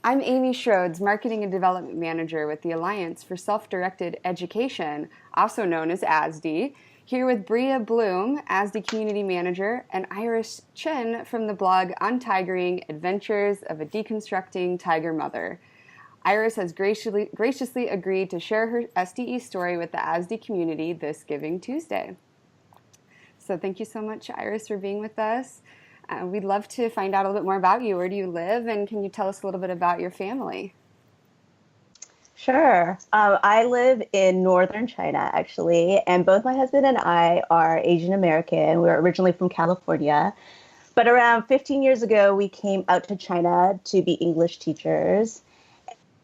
I'm Amy Shrodes, Marketing and Development Manager with the Alliance for Self-Directed Education, also known as ASDE, here with Bria Bloom, ASDE Community Manager, and Iris Chin from the blog Untigering: Adventures of a Deconstructing Tiger Mother. Iris has graciously agreed to share her SDE story with the ASDE community this Giving Tuesday. So thank you so much, Iris, for being with us. We'd love to find out a little bit more about you. Where do you live? And can you tell us a little bit about your family? Sure. I live in northern China, actually, and both my husband and I are Asian American. We're originally from California, but around 15 years ago, we came out to China to be English teachers.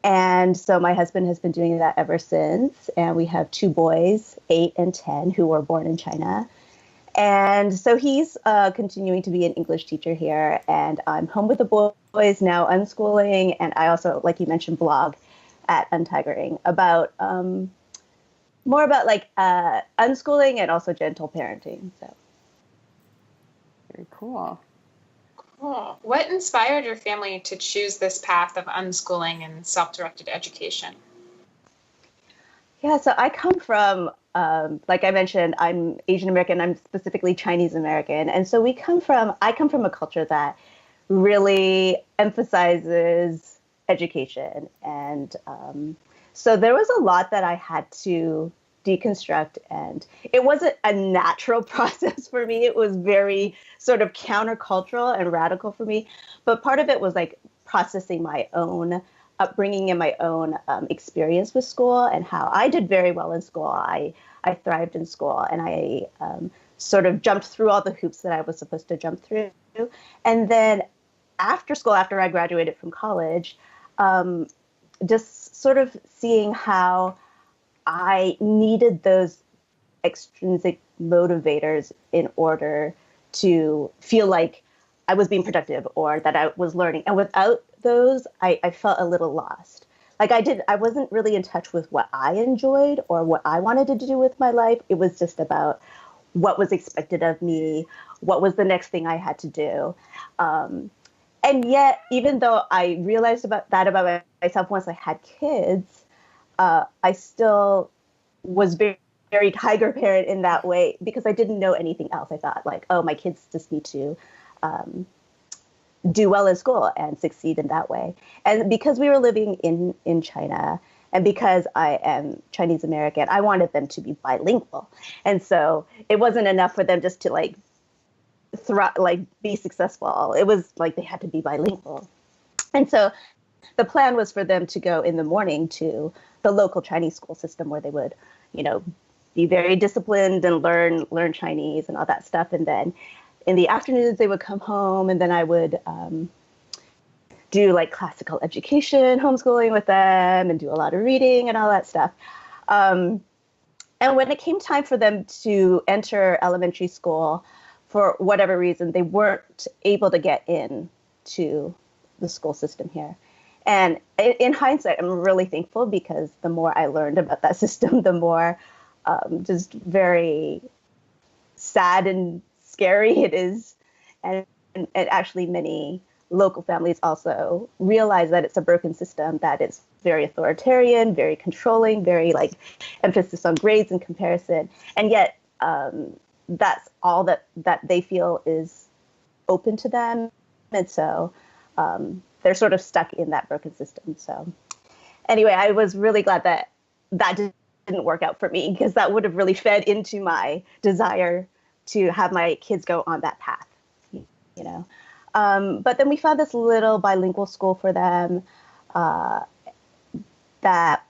And so my husband has been doing that ever since. And we have two boys, 8 and 10, who were born in China. And so he's continuing to be an English teacher here. And I'm home with the boys now, unschooling. And I also, like you mentioned, blog at Untigering about more about like unschooling and also gentle parenting. So Very cool. Cool. What inspired your family to choose this path of unschooling and self-directed education? Yeah, so I come from, like I mentioned, I'm Asian American. I'm specifically Chinese American, and so I come from a culture that really emphasizes education, and so there was a lot that I had to deconstruct, and it wasn't a natural process for me. It was very sort of countercultural and radical for me, but part of it was like processing my own upbringing and my own experience with school and how I did very well in school. I thrived in school, and I sort of jumped through all the hoops that I was supposed to jump through. And then after school, after I graduated from college, just sort of seeing how I needed those extrinsic motivators in order to feel like I was being productive or that I was learning. And without those, I felt a little lost. Like I wasn't really in touch with what I enjoyed or what I wanted to do with my life. It was just about what was expected of me, what was the next thing I had to do. And yet, even though I realized about myself once I had kids, I still was very, very tiger parent in that way because I didn't know anything else. I thought like, oh, my kids just need to do well in school and succeed in that way. And because we were living in China and because I am Chinese American, I wanted them to be bilingual. And so it wasn't enough for them just to like be successful. It was like they had to be bilingual. And so the plan was for them to go in the morning to the local Chinese school system where they would, be very disciplined and learn Chinese and all that stuff. And then in the afternoons, they would come home, and then I would do like classical education, homeschooling with them, and do a lot of reading and all that stuff. And when it came time for them to enter elementary school, for whatever reason, they weren't able to get in to the school system here. And in hindsight, I'm really thankful because the more I learned about that system, the more just very sad and scary it is. And actually many local families also realize that it's a broken system, that it's very authoritarian, very controlling, very like emphasis on grades and comparison. And yet that's all that they feel is open to them. And so they're sort of stuck in that broken system. So anyway, I was really glad that didn't work out for me because that would have really fed into my desire to have my kids go on that path, But then we found this little bilingual school for them that,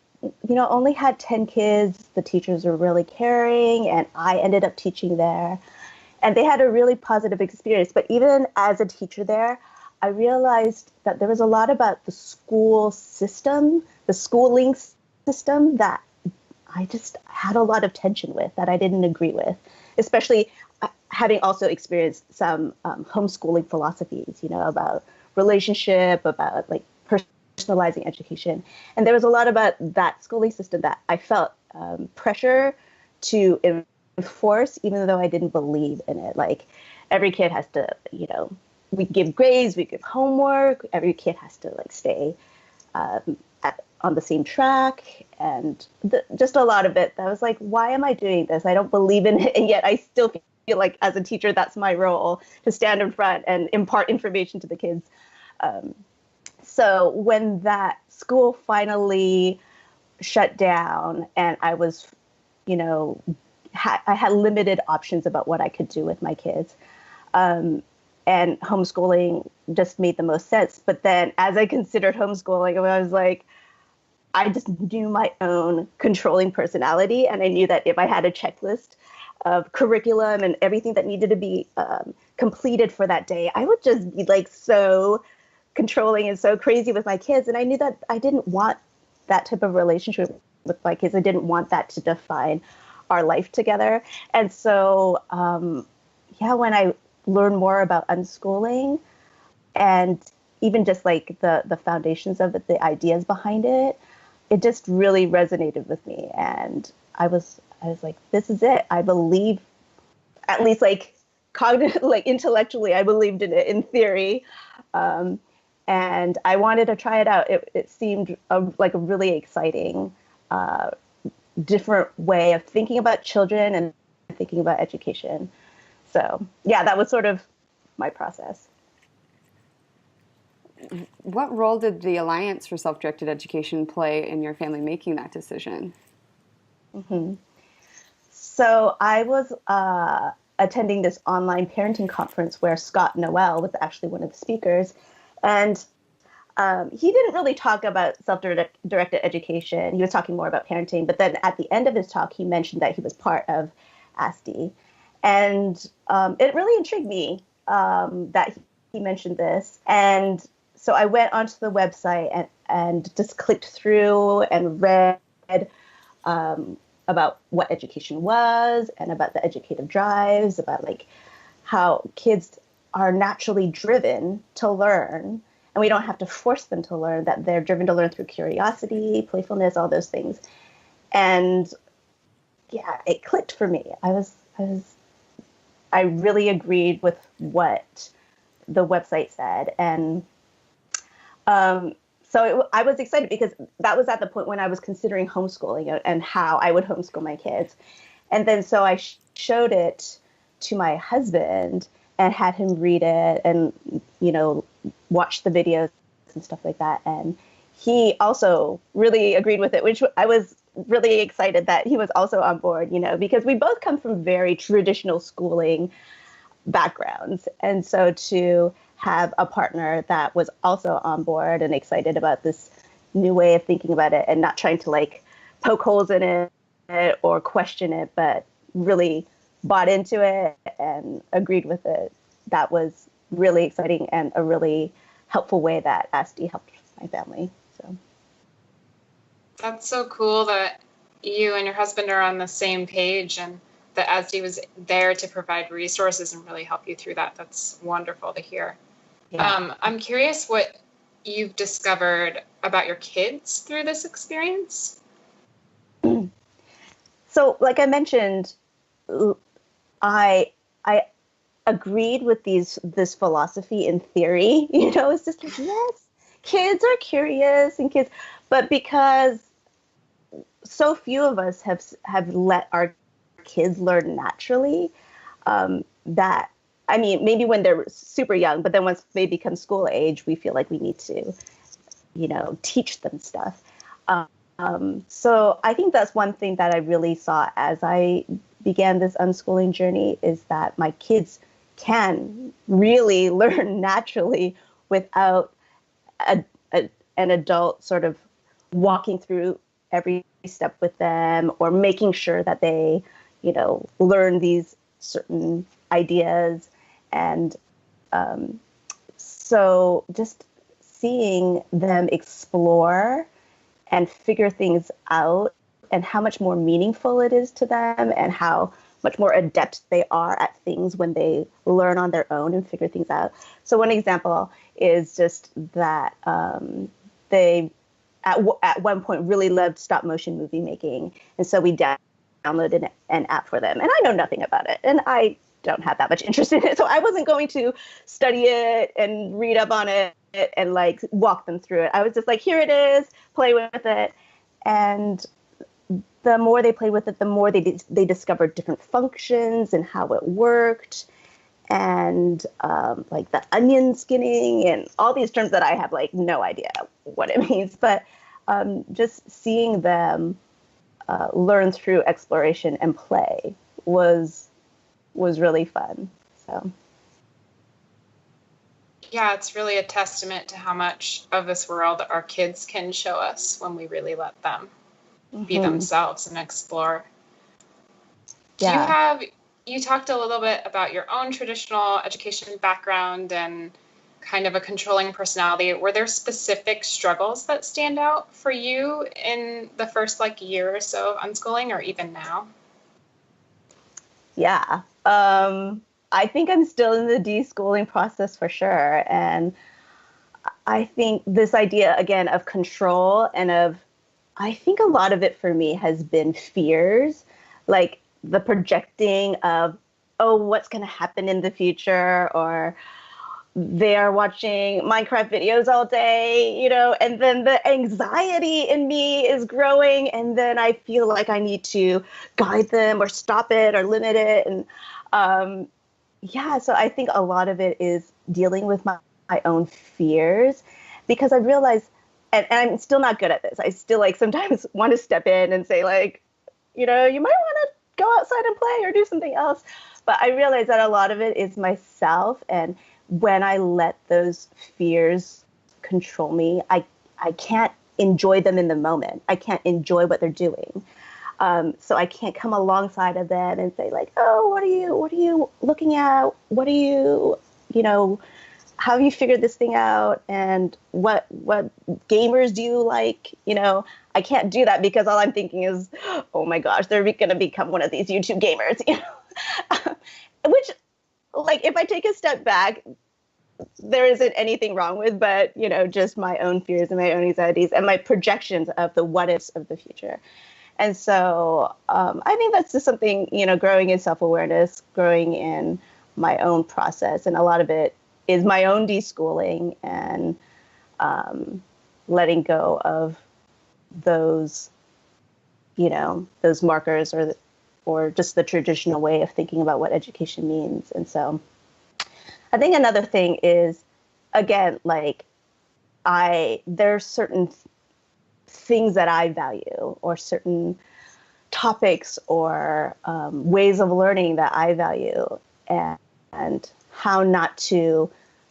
only had 10 kids. The teachers were really caring, and I ended up teaching there. And they had a really positive experience. But even as a teacher there, I realized that there was a lot about the school system, the schooling system that I just had a lot of tension with, that I didn't agree with, especially having also experienced some homeschooling philosophies, about relationship, about like personalizing education. And there was a lot about that schooling system that I felt pressure to enforce, even though I didn't believe in it. Like every kid has to, we give grades, we give homework, every kid has to like stay on the same track, and just a lot of it. I was like, why am I doing this? I don't believe in it, and yet I still feel like as a teacher, that's my role, to stand in front and impart information to the kids. So when that school finally shut down and I was, I had limited options about what I could do with my kids. And homeschooling just made the most sense. But then as I considered homeschooling, I was like, I just knew my own controlling personality. And I knew that if I had a checklist of curriculum and everything that needed to be completed for that day, I would just be like so controlling and so crazy with my kids. And I knew that I didn't want that type of relationship with my kids. I didn't want that to define our life together. And so, when I learned more about unschooling and even just like the foundations of it, the ideas behind it, it just really resonated with me. And I was like, this is it. I believe, at least like cognitive, like intellectually, I believed in it in theory. And I wanted to try it out. It seemed like a really exciting, different way of thinking about children and thinking about education. So yeah, that was sort of my process. What role did the Alliance for Self-Directed Education play in your family making that decision? Mm-hmm. So I was attending this online parenting conference where Scott Noel was actually one of the speakers. And he didn't really talk about self-directed education. He was talking more about parenting. But then at the end of his talk, he mentioned that he was part of ASDE. And it really intrigued me that he mentioned this. And so I went onto the website and just clicked through and read about what education was and about the educative drives, about like how kids are naturally driven to learn. And we don't have to force them to learn, that they're driven to learn through curiosity, playfulness, all those things. And yeah, it clicked for me. I really agreed with what the website said. And I was excited because that was at the point when I was considering homeschooling and how I would homeschool my kids. And then so I showed it to my husband and had him read it and, watch the videos and stuff like that. And he also really agreed with it, which I was really excited that he was also on board, because we both come from very traditional schooling backgrounds. And so to have a partner that was also on board and excited about this new way of thinking about it and not trying to like poke holes in it or question it, but really bought into it and agreed with it, that was really exciting and a really helpful way that ASDE helped my family. So that's so cool that you and your husband are on the same page and that ASDE was there to provide resources and really help you through that. That's wonderful to hear. Yeah. I'm curious what you've discovered about your kids through this experience. So, like I mentioned, I agreed with this philosophy in theory. It's just like, yes, kids are curious and kids, but because so few of us have let our kids learn naturally, that, I mean, maybe when they're super young, but then once they become school age, we feel like we need to, teach them stuff. So I think that's one thing that I really saw as I began this unschooling journey, is that my kids can really learn naturally without an adult sort of walking through every step with them or making sure that they, learn these certain ideas. And so just seeing them explore and figure things out and how much more meaningful it is to them and how much more adept they are at things when they learn on their own and figure things out. So one example is just that they at one point really loved stop motion movie making. And so we downloaded an app for them. And I know nothing about it. And I don't have that much interest in it. So I wasn't going to study it and read up on it and like walk them through it. I was just like, here it is, play with it. And the more they played with it, the more they discovered different functions and how it worked. And like the onion skinning and all these terms that I have like no idea what it means. But just seeing them learn through exploration and play was really fun. So yeah, it's really a testament to how much of this world our kids can show us when we really let them be themselves and explore. Yeah. You talked a little bit about your own traditional education background and kind of a controlling personality. Were there specific struggles that stand out for you in the first like year or so of unschooling, or even now? Yeah. I think I'm still in the deschooling process for sure. And I think this idea, again, of control I think a lot of it for me has been fears, like the projecting of, oh, what's going to happen in the future, or they are watching Minecraft videos all day, and then the anxiety in me is growing. And then I feel like I need to guide them or stop it or limit it. And so I think a lot of it is dealing with my own fears, because I realize, and I'm still not good at this. I still like sometimes want to step in and say like, you might want to go outside and play or do something else. But I realize that a lot of it is myself. And when I let those fears control me, I can't enjoy them in the moment. I can't enjoy what they're doing. So I can't come alongside of them and say like, oh, what are you looking at? What are you, how have you figured this thing out? And what gamers do you like? I can't do that because all I'm thinking is, oh my gosh, they're going to become one of these YouTube gamers, which, like, if I take a step back, there isn't anything wrong with, but, just my own fears and my own anxieties and my projections of the what ifs of the future. And so I think that's just something, growing in self-awareness, growing in my own process. And a lot of it is my own deschooling and letting go of those, those markers or just the traditional way of thinking about what education means. And so I think another thing is, again, like there's certain things that I value, or certain topics or ways of learning that I value, and how not to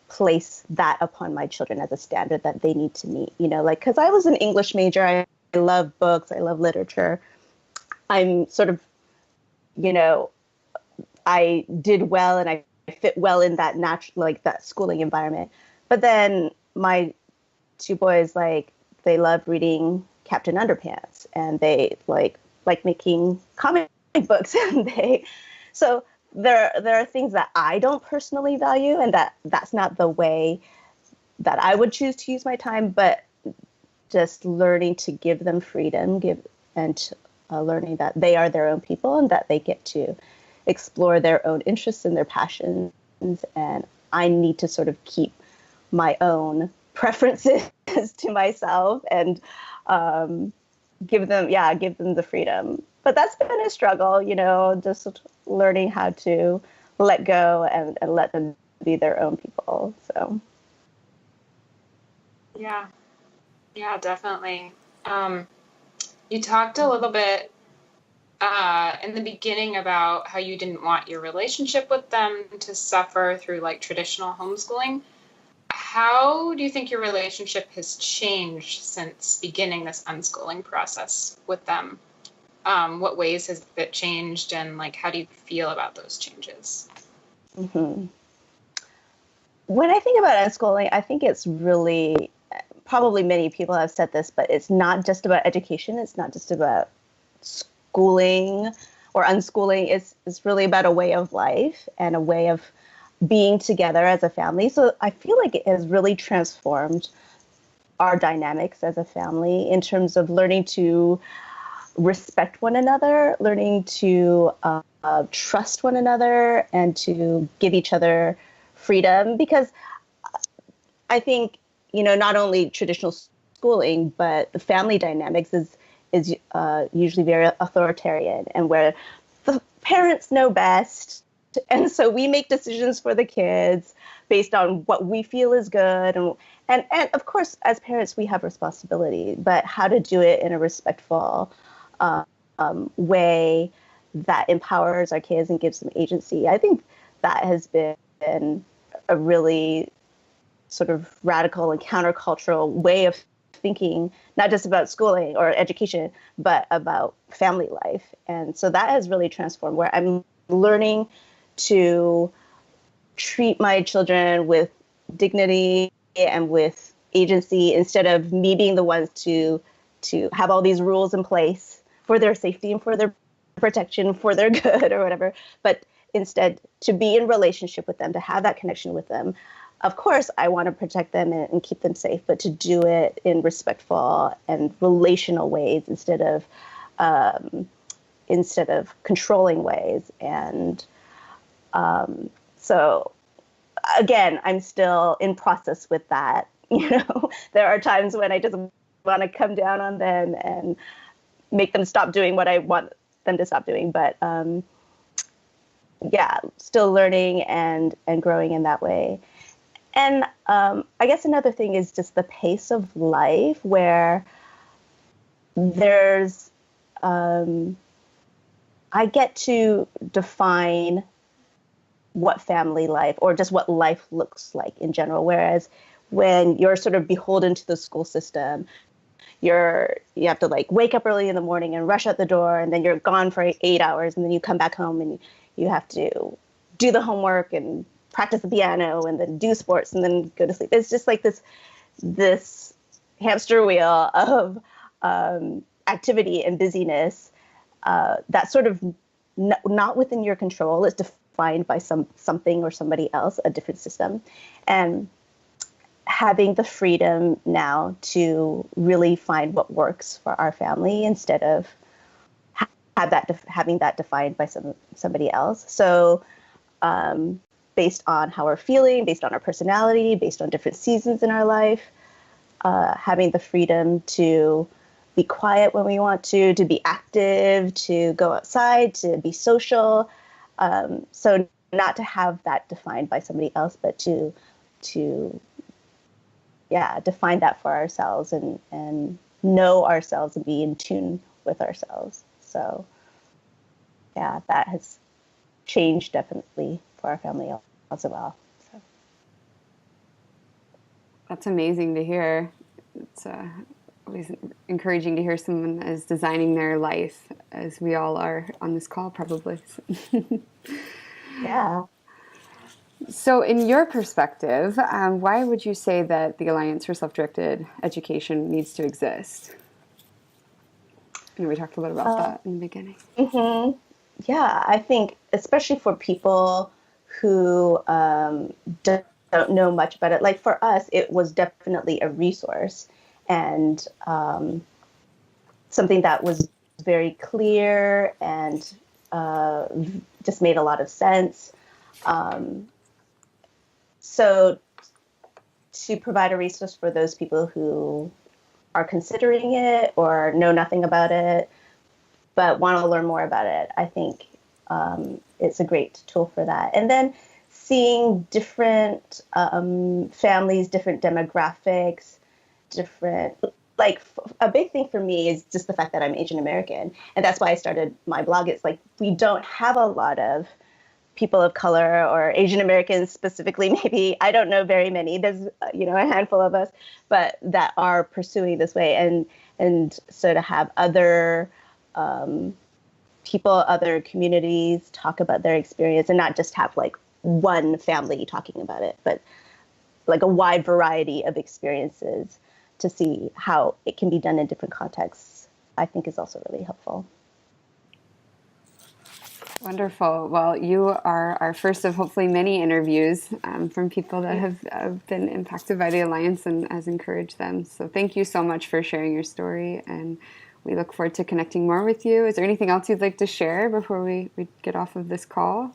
place that upon my children as a standard that they need to meet, because I was an English major. I love books. I love literature. I'm sort of, I did well and I fit well in that that schooling environment. But then my two boys, they love reading Captain Underpants, and they like making comic books, and so there are things that I don't personally value, and that's not the way that I would choose to use my time. But just learning to give them freedom, learning that they are their own people and that they get to explore their own interests and their passions, and I need to sort of keep my own preferences to myself and give them the freedom. But that's been a struggle, just learning how to let go and let them be their own people. So yeah, definitely. You talked a little bit in the beginning about how you didn't want your relationship with them to suffer through like traditional homeschooling. How do you think your relationship has changed since beginning this unschooling process with them? What ways has it changed, and like how do you feel about those changes? Mm-hmm. When I think about unschooling, I think it's really, probably many people have said this, but it's not just about education. It's not just about schooling or unschooling. It's really about a way of life and a way of being together as a family. So I feel like it has really transformed our dynamics as a family in terms of learning to respect one another, learning to trust one another and to give each other freedom, because I think, not only traditional schooling, but the family dynamics is usually very authoritarian, and where the parents know best. And so we make decisions for the kids based on what we feel is good. And of course, as parents, we have responsibility, but how to do it in a respectful way that empowers our kids and gives them agency. I think that has been a really sort of radical and countercultural way of thinking, not just about schooling or education, but about family life. And so that has really transformed, where I'm learning to treat my children with dignity and with agency, instead of me being the ones to have all these rules in place for their safety and for their protection, for their good or whatever, but instead to be in relationship with them, to have that connection with them. Of course, I want to protect them and keep them safe, but to do it in respectful and relational ways instead of controlling ways. And so, again, I'm still in process with that. There are times when I just want to come down on them and make them stop doing what I want them to stop doing. But still learning and growing in that way. And I guess another thing is just the pace of life, where there's, I get to define what family life, or just what life looks like in general. Whereas when you're sort of beholden to the school system, you have to like wake up early in the morning and rush out the door, and then you're gone for 8 hours, and then you come back home and you have to do the homework and practice the piano and then do sports and then go to sleep. It's just like this hamster wheel of activity and busyness that sort of not within your control. It's defined by something or somebody else, a different system. And having the freedom now to really find what works for our family, instead of having that defined by somebody else. So based on how we're feeling, based on our personality, based on different seasons in our life, having the freedom to be quiet when we want to be active, to go outside, to be social. So not to have that defined by somebody else, but to define that for ourselves and know ourselves and be in tune with ourselves. So that has changed definitely for our family as well. So. That's amazing to hear. It's always encouraging to hear someone is designing their life, as we all are on this call probably. Yeah. So in your perspective, why would you say that the Alliance for Self-Directed Education needs to exist? We talked a little about that in the beginning. Mm-hmm. Yeah, I think especially for people who don't know much about it, like for us, it was definitely a resource and something that was very clear and just made a lot of sense. So to provide a resource for those people who are considering it or know nothing about it, but want to learn more about it, I think it's a great tool for that. And then seeing different families, different demographics, a big thing for me is just the fact that I'm Asian American. And that's why I started my blog. It's like, we don't have a lot of people of color or Asian Americans specifically, maybe, I don't know very many, there's, a handful of us, but that are pursuing this way. And so to have other people, other communities talk about their experience and not just have like one family talking about it, but like a wide variety of experiences to see how it can be done in different contexts, I think is also really helpful. Wonderful. Well, you are our first of hopefully many interviews from people that have been impacted by the Alliance and has encouraged them. So thank you so much for sharing your story. And we look forward to connecting more with you. Is there anything else you'd like to share before we get off of this call?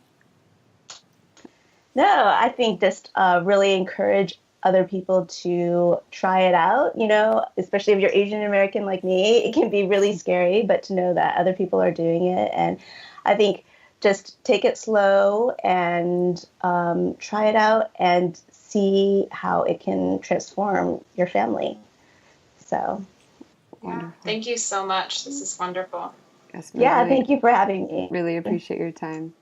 No, I think just really encourage other people to try it out, especially if you're Asian American like me. It can be really scary, but to know that other people are doing it. And I think just take it slow and try it out and see how it can transform your family. So, yeah, thank you so much. This is wonderful. Yes, yeah, thank you for having me. Really appreciate your time.